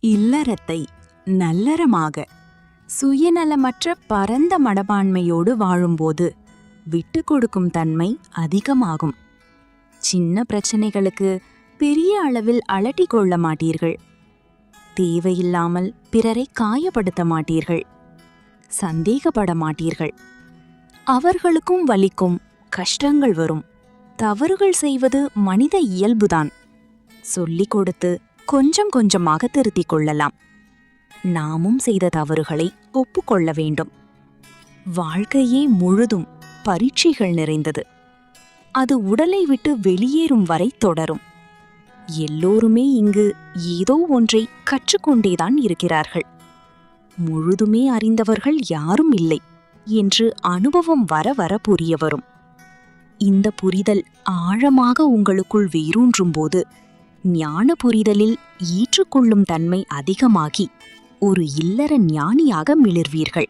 இல்லறத்தை நல்லறமாக சுயநலமற்ற பரந்த மனப்பான்மையோடு வாழும்போது விட்டு கொடுக்கும் தன்மை அதிகமாகும். சின்ன பிரச்சனைகளுக்கு பெரிய அளவில் அலட்டி கொள்ள மாட்டீர்கள். தேவையில்லாமல் பிறரை காயப்படுத்த மாட்டீர்கள். சந்தேகப்பட மாட்டீர்கள். அவர்களுக்கும் வலிக்கும், கஷ்டங்கள் வரும். தவறுகள் செய்வது மனித இயல்புதான். சொல்லிக் கொடுத்து கொஞ்சம் கொஞ்சமாக திருத்திக் கொள்ளலாம். நாமும் செய்த தவறுகளை ஒப்புக்கொள்ள வேண்டும். வாழ்க்கையே முழுதும் பரீட்சைகள் நிறைந்தது. அது உடலை விட்டு வெளியேறும் வரை தொடரும். எல்லோருமே இங்கு ஏதோ ஒன்றை கற்றுக்கொண்டேதான் இருக்கிறார்கள். முழுதுமே அறிந்தவர்கள் யாரும் இல்லை என்று அனுபவம் வர வர புரிய வரும். இந்த புரிதல் ஆழமாக உங்களுக்குள் வேரூன்றும் போது ஞான புரிதலில் ஏற்றுக்கொள்ளும் தன்மை அதிகமாகி ஒரு இல்லற ஞானியாக மிளிர்வீர்கள்.